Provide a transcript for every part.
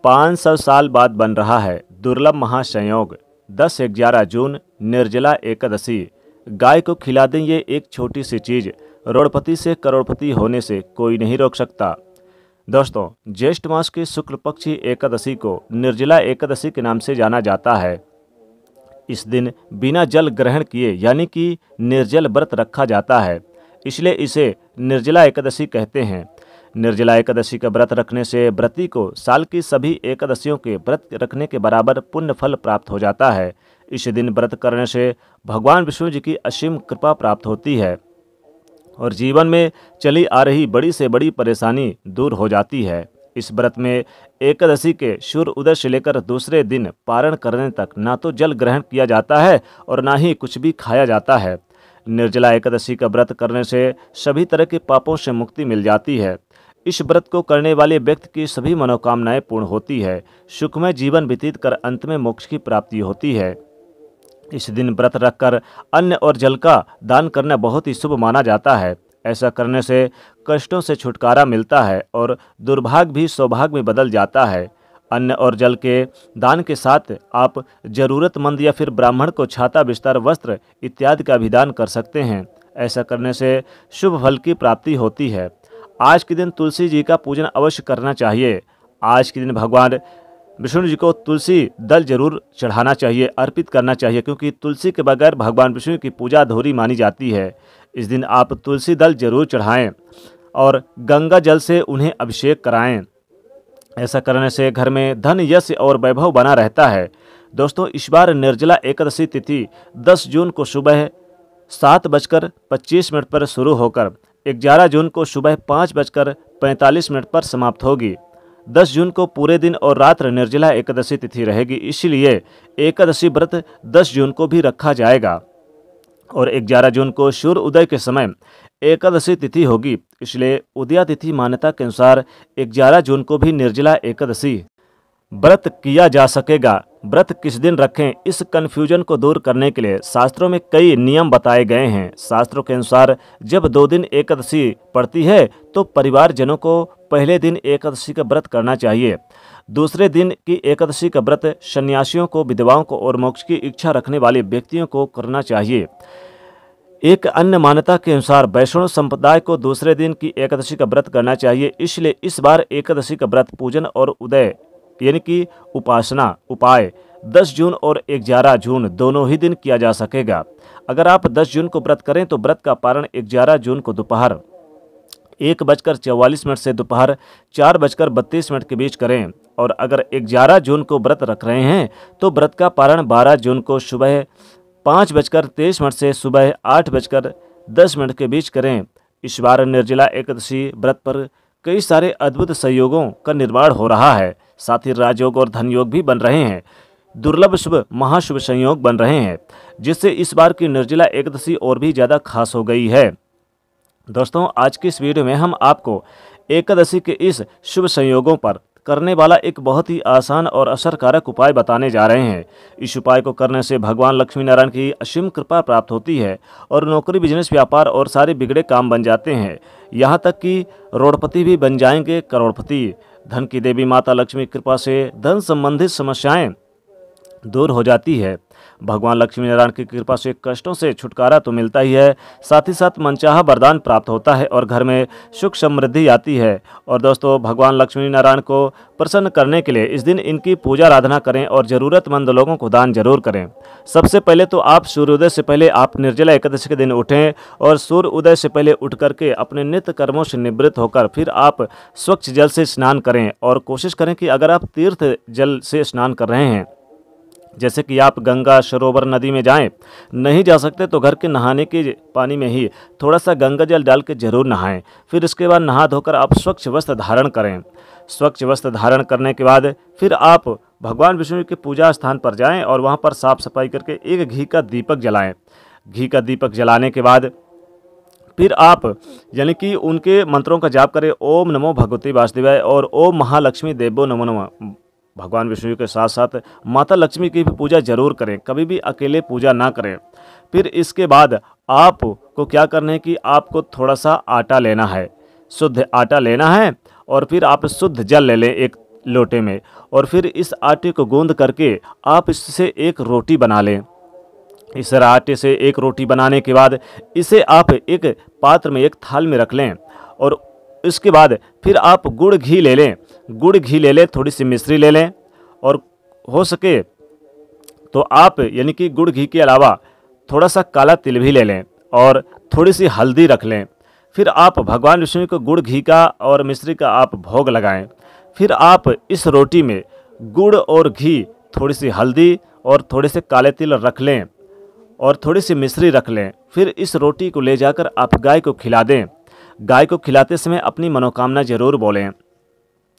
500 साल बाद बन रहा है दुर्लभ महासंयोग। 10-11 जून निर्जला एकादशी। गाय को खिला दें ये एक छोटी सी चीज़, रोड़पति से करोड़पति होने से कोई नहीं रोक सकता। दोस्तों, ज्येष्ठ मास की शुक्ल पक्षी एकादशी को निर्जला एकादशी के नाम से जाना जाता है। इस दिन बिना जल ग्रहण किए यानी कि निर्जल व्रत रखा जाता है, इसलिए इसे निर्जला एकादशी कहते हैं। निर्जला एकादशी का व्रत रखने से व्रती को साल की सभी एकादशियों के व्रत रखने के बराबर पुण्य फल प्राप्त हो जाता है। इस दिन व्रत करने से भगवान विष्णु जी की असीम कृपा प्राप्त होती है और जीवन में चली आ रही बड़ी से बड़ी परेशानी दूर हो जाती है। इस व्रत में एकादशी के सूर्य उदय से लेकर दूसरे दिन पारण करने तक ना तो जल ग्रहण किया जाता है और ना ही कुछ भी खाया जाता है। निर्जला एकादशी का व्रत करने से सभी तरह के पापों से मुक्ति मिल जाती है। इस व्रत को करने वाले व्यक्ति की सभी मनोकामनाएं पूर्ण होती है, सुखमय जीवन व्यतीत कर अंत में मोक्ष की प्राप्ति होती है। इस दिन व्रत रखकर अन्न और जल का दान करना बहुत ही शुभ माना जाता है। ऐसा करने से कष्टों से छुटकारा मिलता है और दुर्भाग्य भी सौभाग्य में बदल जाता है। अन्न और जल के दान के साथ आप जरूरतमंद या फिर ब्राह्मण को छाता, बिस्तर, वस्त्र इत्यादि का भी दान कर सकते हैं। ऐसा करने से शुभ फल की प्राप्ति होती है। आज के दिन तुलसी जी का पूजन अवश्य करना चाहिए। आज के दिन भगवान विष्णु जी को तुलसी दल जरूर चढ़ाना चाहिए, अर्पित करना चाहिए, क्योंकि तुलसी के बगैर भगवान विष्णु की पूजा अधूरी मानी जाती है। इस दिन आप तुलसी दल जरूर चढ़ाएं और गंगा जल से उन्हें अभिषेक कराएं। ऐसा करने से घर में धन, यश और वैभव बना रहता है। दोस्तों, इस बार निर्जला एकादशी तिथि 10 जून को सुबह 7:25 पर शुरू होकर 11 जून को सुबह 5:45 पर समाप्त होगी। 10 जून को पूरे दिन और रात्र निर्जला एकादशी तिथि रहेगी, इसलिए एकादशी व्रत 10 जून को भी रखा जाएगा और 11 जून को सूर्य उदय के समय एकादशी तिथि होगी, इसलिए उदया तिथि मान्यता के अनुसार 11 जून को भी निर्जला एकादशी व्रत किया जा सकेगा। व्रत किस दिन रखें, इस कन्फ्यूजन को दूर करने के लिए शास्त्रों में कई नियम बताए गए हैं। शास्त्रों के अनुसार जब 2 दिन एकादशी पड़ती है तो परिवारजनों को पहले दिन एकादशी का व्रत करना चाहिए। दूसरे दिन की एकादशी का व्रत सन्यासियों को, विधवाओं को और मोक्ष की इच्छा रखने वाले व्यक्तियों को करना चाहिए। एक अन्य मान्यता के अनुसार वैष्णव संप्रदाय को दूसरे दिन की एकादशी का व्रत करना चाहिए, इसलिए इस बार एकादशी का व्रत पूजन और उदय यानी कि उपासना उपाय 10 जून और 11 जून दोनों ही दिन किया जा सकेगा। अगर आप 10 जून को व्रत करें तो व्रत का पारण 11 जून को दोपहर 1:44 से दोपहर 4:32 के बीच करें और अगर 11 जून को व्रत रख रहे हैं तो व्रत का पारण 12 जून को सुबह 5:23 से सुबह 8:10 के बीच करें। इस बार निर्जला एकादशी व्रत पर कई सारे अद्भुत संयोगों का निर्माण हो रहा है, साथ ही राजयोग और धन योग भी बन रहे हैं। दुर्लभ शुभ महाशुभ संयोग बन रहे हैं, जिससे इस बार की निर्जला एकादशी और भी ज़्यादा खास हो गई है। दोस्तों, आज की इस वीडियो में हम आपको एकादशी के इस शुभ संयोगों पर करने वाला एक बहुत ही आसान और असरकारक उपाय बताने जा रहे हैं। इस उपाय को करने से भगवान लक्ष्मी नारायण की असीम कृपा प्राप्त होती है और नौकरी, बिजनेस, व्यापार और सारे बिगड़े काम बन जाते हैं। यहाँ तक कि रोड़पति भी बन जाएंगे करोड़पति। धन की देवी माता लक्ष्मी कृपा से धन संबंधित समस्याएं दूर हो जाती है। भगवान लक्ष्मी नारायण की कृपा से कष्टों से छुटकारा तो मिलता ही है, साथ ही साथ मनचाहा वरदान प्राप्त होता है और घर में सुख समृद्धि आती है। और दोस्तों, भगवान लक्ष्मी नारायण को प्रसन्न करने के लिए इस दिन इनकी पूजा आराधना करें और ज़रूरतमंद लोगों को दान जरूर करें। सबसे पहले तो आप सूर्योदय से पहले आप निर्जला एकादशी के दिन उठें और सूर्य उदय से पहले उठ करके अपने नित्य कर्मों से निवृत्त होकर फिर आप स्वच्छ जल से स्नान करें और कोशिश करें कि अगर आप तीर्थ जल से स्नान कर रहे हैं, जैसे कि आप गंगा, सरोवर, नदी में जाएं, नहीं जा सकते तो घर के नहाने के पानी में ही थोड़ा सा गंगा जल डाल के जरूर नहाएं। फिर इसके बाद नहा धोकर आप स्वच्छ वस्त्र धारण करें। स्वच्छ वस्त्र धारण करने के बाद फिर आप भगवान विष्णु के पूजा स्थान पर जाएं और वहां पर साफ सफाई करके एक घी का दीपक जलाएं। घी का दीपक जलाने के बाद फिर आप यानी कि उनके मंत्रों का जाप करें। ओम नमो भगवते वासुदेवाय और ओम महालक्ष्मी देवो नमो नमः। भगवान विष्णु के साथ साथ माता लक्ष्मी की भी पूजा जरूर करें, कभी भी अकेले पूजा ना करें। फिर इसके बाद आपको क्या करना है कि आपको थोड़ा सा आटा लेना है, शुद्ध आटा लेना है और फिर आप शुद्ध जल ले लें, एक लोटे में, और फिर इस आटे को गूंद करके आप इससे एक रोटी बना लें। इस आटे से एक रोटी बनाने के बाद इसे आप एक पात्र में, एक थाल में रख लें, और इसके बाद फिर आप गुड़ घी ले लें। गुड़ घी ले लें, थोड़ी सी मिश्री ले लें, और हो सके तो आप यानी कि गुड़ घी के अलावा थोड़ा सा काला तिल भी ले लें और थोड़ी सी हल्दी रख लें। फिर आप भगवान विष्णु को गुड़ घी का और मिश्री का आप भोग लगाएं। फिर आप इस रोटी में गुड़ और घी, थोड़ी सी हल्दी और थोड़े से काले तिल रख लें और थोड़ी सी मिश्री रख लें। फिर इस रोटी को ले जाकर आप गाय को खिला दें। गाय को खिलाते समय अपनी मनोकामना जरूर बोलें।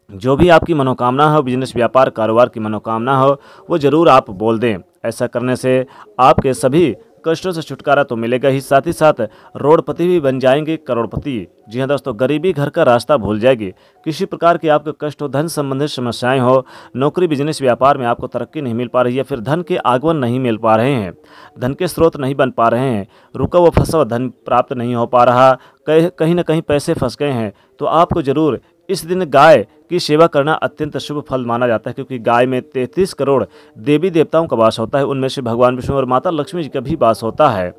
जो भी आपकी मनोकामना हो, बिजनेस, व्यापार, कारोबार की मनोकामना हो, वो ज़रूर आप बोल दें। ऐसा करने से आपके सभी कष्टों से छुटकारा तो मिलेगा ही, साथ ही साथ रोडपति भी बन जाएंगे, करोड़पति। जी हाँ दोस्तों, गरीबी घर का रास्ता भूल जाएगी। किसी प्रकार के आपके कष्ट हो, धन संबंधित समस्याएं हो, नौकरी, बिजनेस, व्यापार में आपको तरक्की नहीं मिल पा रही है, फिर धन के आगमन नहीं मिल पा रहे हैं, धन के स्रोत नहीं बन पा रहे हैं, रुका हुआ फंसा हुआ धन प्राप्त नहीं हो पा रहा, कहीं ना कहीं पैसे फंस गए हैं, तो आपको ज़रूर इस दिन गाय की सेवा करना अत्यंत शुभ फल माना जाता है, क्योंकि गाय में 33 करोड़ देवी देवताओं का वास होता है। उनमें से भगवान विष्णु और माता लक्ष्मी जी का भी वास होता है।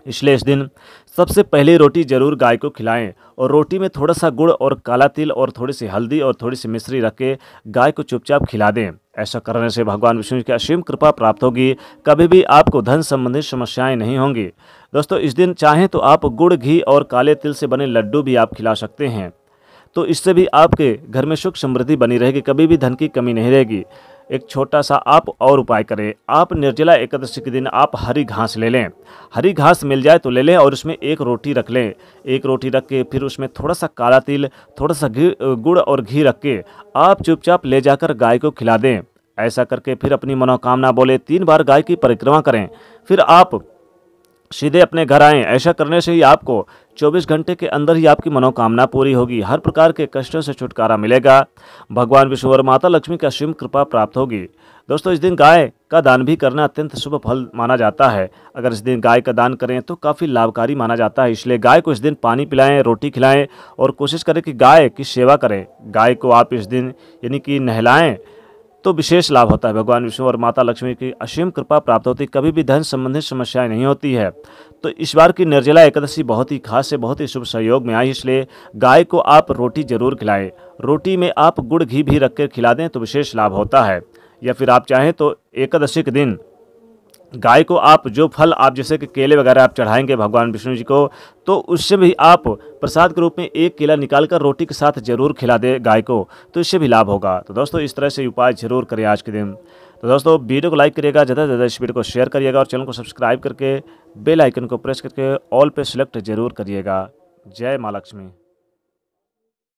इसलिए इस दिन सबसे पहले रोटी जरूर गाय को खिलाएं, और रोटी में थोड़ा सा गुड़ और काला तिल और थोड़ी सी हल्दी और थोड़ी सी मिश्री रख के गाय को चुपचाप खिला दें। ऐसा करने से भगवान विष्णु की असीम कृपा प्राप्त होगी। कभी भी आपको धन संबंधित समस्याएं नहीं होंगी। दोस्तों, इस दिन चाहें तो आप गुड़, घी और काले तिल से बने लड्डू भी आप खिला सकते हैं, तो इससे भी आपके घर में सुख समृद्धि बनी रहेगी, कभी भी धन की कमी नहीं रहेगी। एक छोटा सा आप और उपाय करें। आप निर्जला एकादशी के दिन आप हरी घास ले लें। हरी घास मिल जाए तो ले लें, और उसमें एक रोटी रख लें। एक रोटी रख के फिर उसमें थोड़ा सा काला तिल, थोड़ा सा गुड़ और घी रख के आप चुपचाप ले जाकर गाय को खिला दें। ऐसा करके फिर अपनी मनोकामना बोले, 3 बार गाय की परिक्रमा करें, फिर आप सीधे अपने घर आएँ। ऐसा करने से ही आपको 24 घंटे के अंदर ही आपकी मनोकामना पूरी होगी, हर प्रकार के कष्टों से छुटकारा मिलेगा, भगवान विष्णु और माता लक्ष्मी की असीम कृपा प्राप्त होगी। दोस्तों, इस दिन गाय का दान भी करना अत्यंत शुभ फल माना जाता है। अगर इस दिन गाय का दान करें तो काफ़ी लाभकारी माना जाता है। इसलिए गाय को इस दिन पानी पिलाएं, रोटी खिलाएं, और कोशिश करें कि गाय की सेवा करें। गाय को आप इस दिन यानी कि नहलाएं तो विशेष लाभ होता है। भगवान विष्णु और माता लक्ष्मी की असीम कृपा प्राप्त होती है, कभी भी धन संबंधित समस्याएं नहीं होती है। तो इस बार की निर्जला एकादशी बहुत ही खास है, बहुत ही शुभ सहयोग में आई, इसलिए गाय को आप रोटी जरूर खिलाएं। रोटी में आप गुड़ घी भी रख कर खिला दें तो विशेष लाभ होता है। या फिर आप चाहें तो एकादशी के दिन गाय को आप जो फल, आप जैसे कि केले वगैरह आप चढ़ाएंगे भगवान विष्णु जी को, तो उससे भी आप प्रसाद के रूप में एक केला निकालकर रोटी के साथ जरूर खिला दे गाय को, तो इससे भी लाभ होगा। तो दोस्तों, इस तरह से उपाय जरूर करें आज के दिन। तो दोस्तों, वीडियो को लाइक करिएगा, ज़्यादा से ज़्यादा इस वीडियो को शेयर करिएगा, और चैनल को सब्सक्राइब करके बेल आइकन को प्रेस करके ऑल पे सेलेक्ट जरूर करिएगा। जय माँ लक्ष्मी।